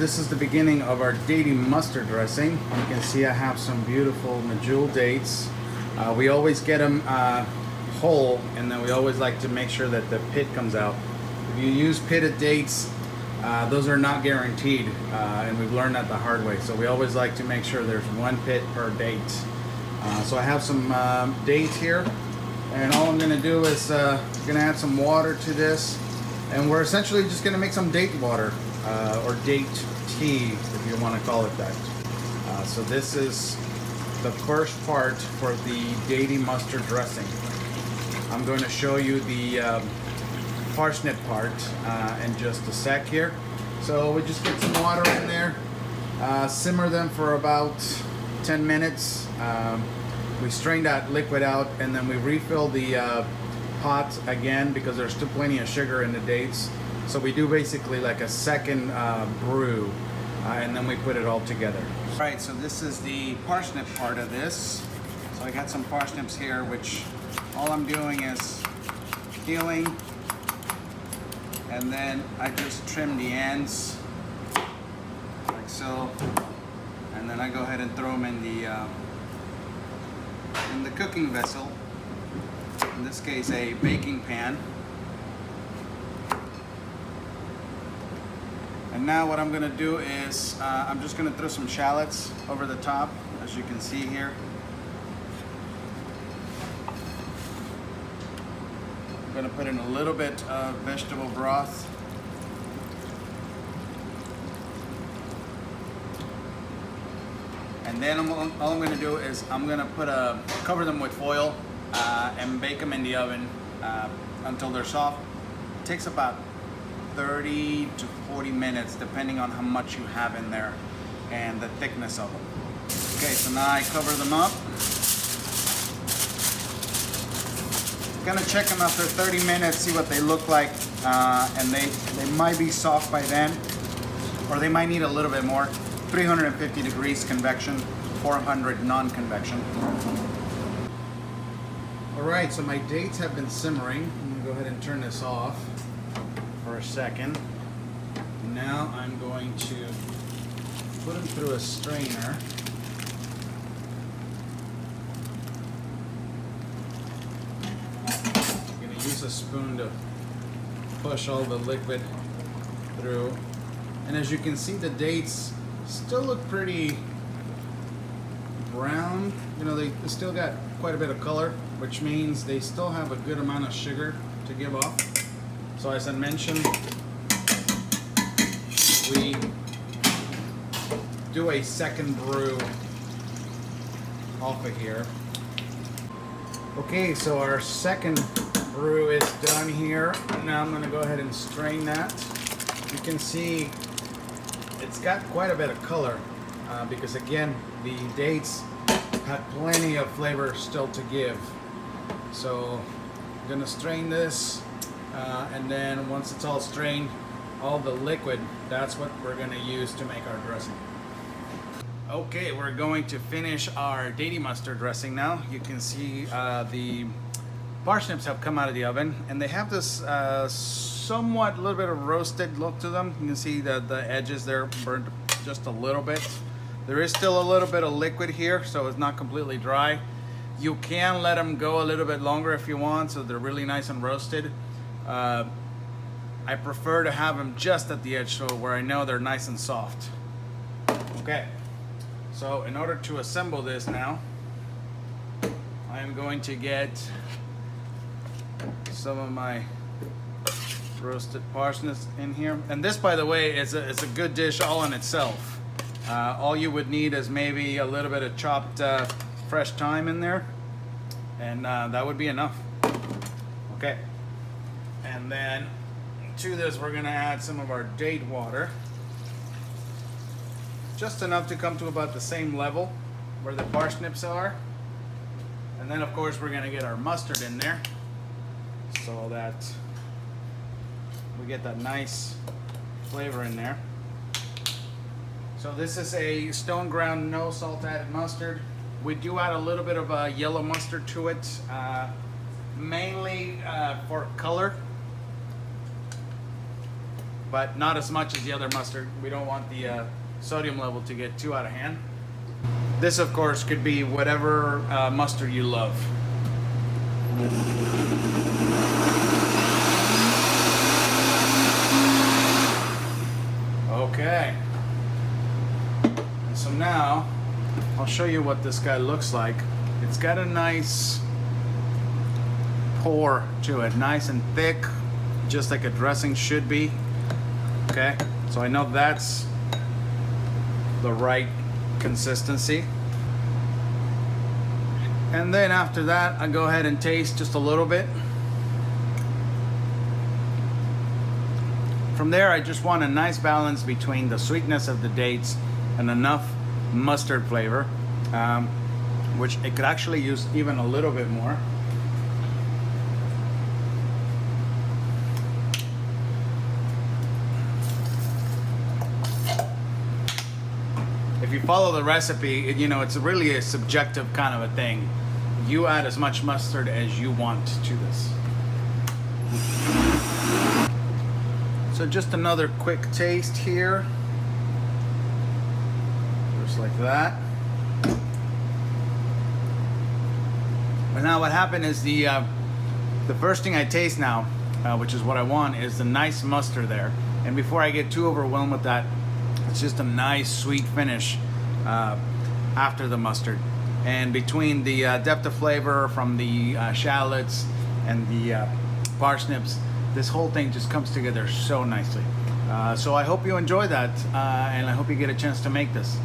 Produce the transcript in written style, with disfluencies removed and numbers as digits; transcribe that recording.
this is the beginning of our Datey Mustard Dressing. You can see I have some beautiful medjool dates. We always get them whole, and then we always like to make sure that the pit comes out. If you use pitted dates, those are not guaranteed, and we've learned that the hard way. So we always like to make sure there's one pit per date. So I have some dates here, and all I'm going to do is going to add some water to this, and we're essentially just going to make some date water. Or date tea, if you want to call it that. So this is the first part for the Datey Mustard Dressing. I'm going to show you the parsnip part in just a sec here. So we just get some water in there, simmer them for about 10 minutes. We strain that liquid out, and then we refill the pot again because there's still plenty of sugar in the dates. So we do basically like a second brew, and then we put it all together. All right, so this is the parsnip part of this. So I got some parsnips here, which all I'm doing is peeling, and then I just trim the ends like so, and then I go ahead and throw them in the cooking vessel. In this case, a baking pan. And now what I'm going to do is I'm just going to throw some shallots over the top, as you can see here. I'm going to put in a little bit of vegetable broth. And then all I'm going to do is I'm going to cover them with foil and bake them in the oven until they're soft. It takes about 30 to 40 minutes depending on how much you have in there and the thickness of them. Okay, so now I cover them up. Gonna check them after 30 minutes, see what they look like, and they might be soft by then, or they might need a little bit more. 350 degrees convection, 400 non-convection. All right, so my dates have been simmering. I'm gonna go ahead and turn this off for a second. Now I'm going to put them through a strainer. I'm going to use a spoon to push all the liquid through. And as you can see, the dates still look pretty brown. You know, they still got quite a bit of color, which means they still have a good amount of sugar to give off. So as I mentioned, we do a second brew off of here. Okay, so our second brew is done here. Now I'm going to go ahead and strain that. You can see it's got quite a bit of color because again, the dates have plenty of flavor still to give. So I'm going to strain this. And then once it's all strained, all the liquid, that's what we're going to use to make our dressing. Okay, we're going to finish our Datey Mustard Dressing now. You can see the parsnips have come out of the oven, and they have this somewhat little bit of roasted look to them. You can see that the edges there burnt just a little bit. There is still a little bit of liquid here, so it's not completely dry. You can let them go a little bit longer if you want, so they're really nice and roasted. I prefer to have them just at the edge, so where I know they're nice and soft. Okay, so in order to assemble this now, I'm going to get some of my roasted parsnips in here. And this, by the way, is a good dish all in itself. All you would need is maybe a little bit of chopped fresh thyme in there, and that would be enough. Okay. And then to this, we're going to add some of our date water. Just enough to come to about the same level where the parsnips are. And then, of course, we're going to get our mustard in there so that we get that nice flavor in there. So this is a stone ground, no salt added mustard. We do add a little bit of yellow mustard to it, mainly for color. but not as much as the other mustard. We don't want the sodium level to get too out of hand. This, of course, could be whatever mustard you love. Okay. And so now, I'll show you what this guy looks like. It's got a nice pour to it, nice and thick, just like a dressing should be. Okay, so I know that's the right consistency. And then after that, I go ahead and taste just a little bit. From there, I just want a nice balance between the sweetness of the dates and enough mustard flavor, which it could actually use even a little bit more. If you follow the recipe, you know, it's really a subjective kind of a thing. You add as much mustard as you want to this. So just another quick taste here. Just like that. And now what happened is the first thing I taste now, which is what I want, is the nice mustard there. And before I get too overwhelmed with that, it's just a nice sweet finish after the mustard. And between the depth of flavor from the shallots and the parsnips, this whole thing just comes together so nicely. So I hope you enjoy that, and I hope you get a chance to make this.